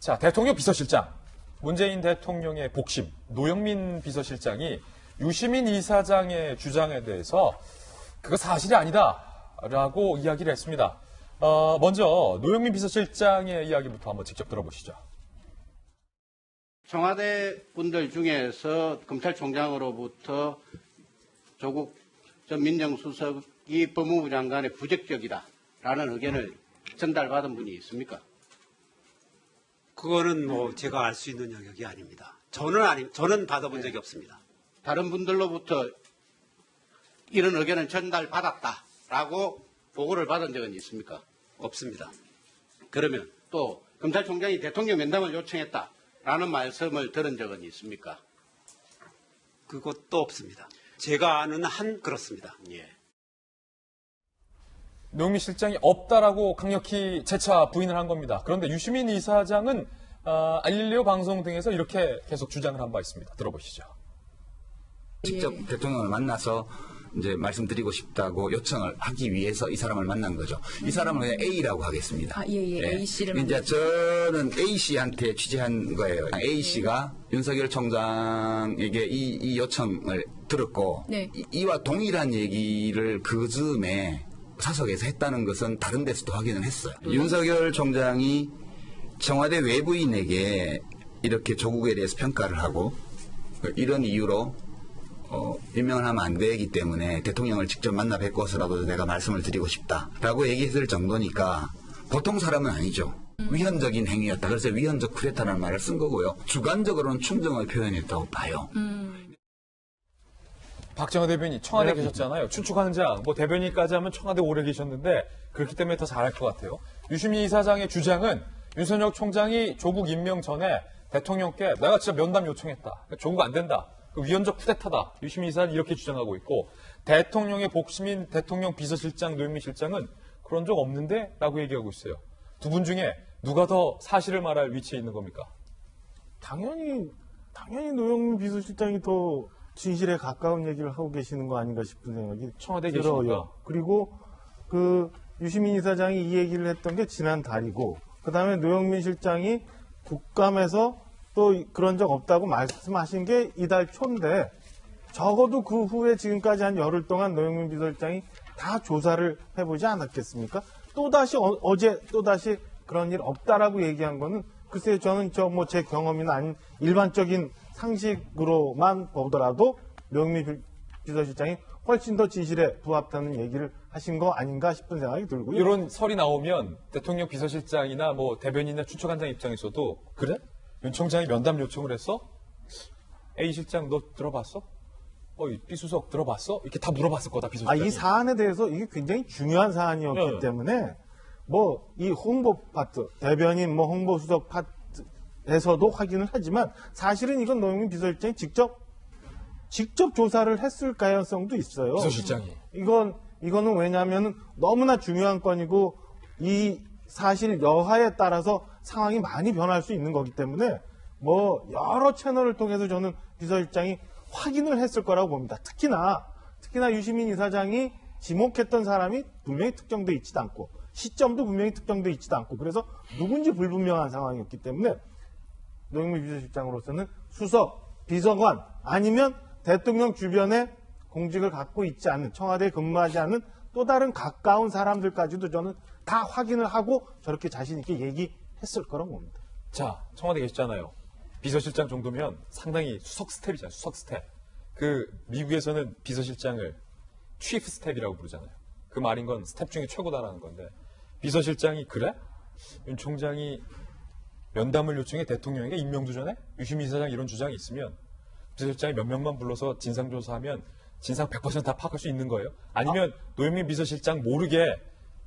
자, 대통령 비서실장. 문재인 대통령의 복심, 노영민 비서실장이 유시민 이사장의 주장에 대해서 그거 사실이 아니다라고 이야기를 했습니다. 먼저 노영민 비서실장의 이야기부터 한번 직접 들어보시죠. 청와대 분들 중에서 검찰총장으로부터 조국 전 민정수석이 법무부 장관의 부적격이다라는 의견을 전달받은 분이 있습니까? 그거는 뭐 제가 알 수 있는 영역이 아닙니다. 저는 받아본 적이 없습니다. 다른 분들로부터 이런 의견을 전달받았다라고 보고를 받은 적은 있습니까? 없습니다. 그러면 또 검찰총장이 대통령 면담을 요청했다라는 말씀을 들은 적은 있습니까? 그것도 없습니다. 제가 아는 한 그렇습니다. 예. 노영민 실장이 없다라고 강력히 재차 부인을 한 겁니다. 그런데 유시민 이사장은 알릴레오 방송 등에서 이렇게 계속 주장을 한 바 있습니다. 들어보시죠. 직접 대통령을 만나서 이제 말씀드리고 싶다고 요청을 하기 위해서 이 사람을 만난 거죠. 이 사람은 그냥 A라고 하겠습니다. A씨를 이제 저는 A씨한테 취재한 거예요. A씨가 윤석열 총장에게 이 요청을 들었고 네. 이와 동일한 얘기를 그 즈음에 사석에서 했다는 것은 다른 데서도 확인을 했어요. 윤석열 총장이 청와대 외부인에게 이렇게 조국에 대해서 평가를 하고 이런 이유로 임명을 하면 안 되기 때문에 대통령을 직접 만나 뵙고서라도 내가 말씀을 드리고 싶다라고 얘기했을 정도니까 보통 사람은 아니죠. 위헌적인 행위였다. 그래서 위헌적 쿠데타라는 말을 쓴 거고요. 주관적으로는 충정을 표현했다고 봐요. 박정호 대변인 청와대 계셨잖아요. 춘추관장, 대변인까지 하면 청와대 오래 계셨는데 그렇기 때문에 더 잘할 것 같아요. 유시민 이사장의 주장은 윤석열 총장이 조국 임명 전에 대통령께 내가 진짜 면담 요청했다. 조국 안 된다. 위헌적 쿠데타다. 유시민 이사는 이렇게 주장하고 있고 대통령의 복심인 대통령 비서실장 노영민 실장은 그런 적 없는데? 라고 얘기하고 있어요. 두 분 중에 누가 더 사실을 말할 위치에 있는 겁니까? 당연히 노영민 비서실장이 더 진실에 가까운 얘기를 하고 계시는 거 아닌가 싶은 생각이 청와대에 들어요. 계시니까. 그리고 그 유시민 이사장이 이 얘기를 했던 게 지난 달이고 그다음에 노영민 실장이 국감에서 또 그런 적 없다고 말씀하신 게 이달 초인데 적어도 그 후에 지금까지 한 열흘 동안 노영민 비서실장이 다 조사를 해보지 않았겠습니까? 또다시 어제 또다시 그런 일 없다라고 얘기한 거는 글쎄요, 저는 제 경험이나 아닌 일반적인 상식으로만 보더라도 노영민 비서실장이 훨씬 더 진실에 부합하는 얘기를 하신 거 아닌가 싶은 생각이 들고요. 이런 설이 나오면 대통령 비서실장이나 대변인이나 춘추관장 입장에서도 그래? 윤 총장이 면담 요청을 했어? A 실장 너 들어봤어? B 수석 들어봤어? 이렇게 다 물어봤을 거다, 비서실장이. 이 사안에 대해서 이게 굉장히 중요한 사안이었기 때문에 이 홍보 파트, 대변인 홍보수석 파트에서도 확인을 하지만 사실은 이건 노영민 비서실장이 직접 조사를 했을 가능성도 있어요. 비서실장이. 이거는 왜냐하면 너무나 중요한 건이고 이 사실 여하에 따라서 상황이 많이 변할 수 있는 거기 때문에 여러 채널을 통해서 저는 비서실장이 확인을 했을 거라고 봅니다. 특히나 유시민 이사장이 지목했던 사람이 분명히 특정돼 있지도 않고 시점도 분명히 특정돼 있지도 않고 그래서 누군지 불분명한 상황이었기 때문에 노영민 비서실장으로서는 수석, 비서관 아니면 대통령 주변에 공직을 갖고 있지 않는 청와대에 근무하지 않는 또 다른 가까운 사람들까지도 저는 다 확인을 하고 저렇게 자신 있게 얘기했을 거라고 봅니다. 자, 청와대 계시잖아요. 비서실장 정도면 상당히 수석 스텝이잖아요. 수석 스텝. 미국에서는 비서실장을 치프 스텝이라고 부르잖아요. 그 말인 건 스텝 중에 최고다라는 건데 비서실장이 그래? 윤 총장이 면담을 요청해 대통령에게 임명도 전에? 유시민 이사장 이런 주장이 있으면 비서실장이 몇 명만 불러서 진상조사하면 진상 100% 다 파악할 수 있는 거예요? 아니면 노영민 비서실장 모르게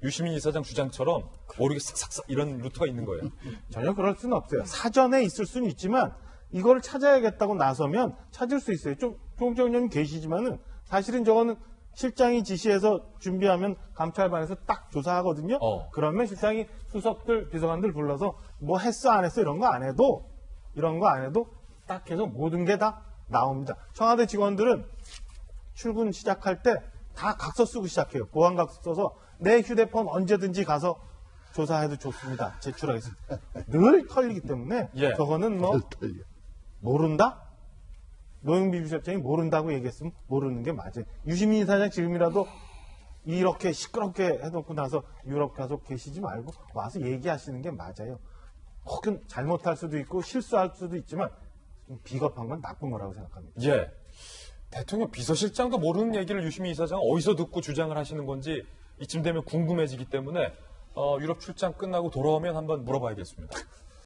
유시민 이사장 주장처럼 모르게 싹싹싹 이런 루트가 있는 거예요? 전혀 그럴 수는 없어요. 사전에 있을 수는 있지만 이걸 찾아야겠다고 나서면 찾을 수 있어요. 조홍천 의원님 계시지만은 사실은 저거는 실장이 지시해서 준비하면 감찰반에서 딱 조사하거든요. 그러면 실장이 수석들, 비서관들 불러서 했어 안 했어 이런 거 안 해도 딱 해서 모든 게 다 나옵니다. 청와대 직원들은 출근 시작할 때 다 각서 쓰고 시작해요. 보안 각서 써서 내 휴대폰 언제든지 가서 조사해도 좋습니다. 제출하겠습니다. 늘 털리기 때문에 예. 저거는 뭐 모른다? 노영미 비서실장이 모른다고 얘기했으면 모르는 게 맞아요. 유시민 이사장 지금이라도 이렇게 시끄럽게 해놓고 나서 유럽 가서 계시지 말고 와서 얘기하시는 게 맞아요. 혹은 잘못할 수도 있고 실수할 수도 있지만 좀 비겁한 건 나쁜 거라고 생각합니다. 예. 대통령 비서실장도 모르는 얘기를 유시민 이사장 어디서 듣고 주장을 하시는 건지 이쯤 되면 궁금해지기 때문에 유럽 출장 끝나고 돌아오면 한번 물어봐야겠습니다.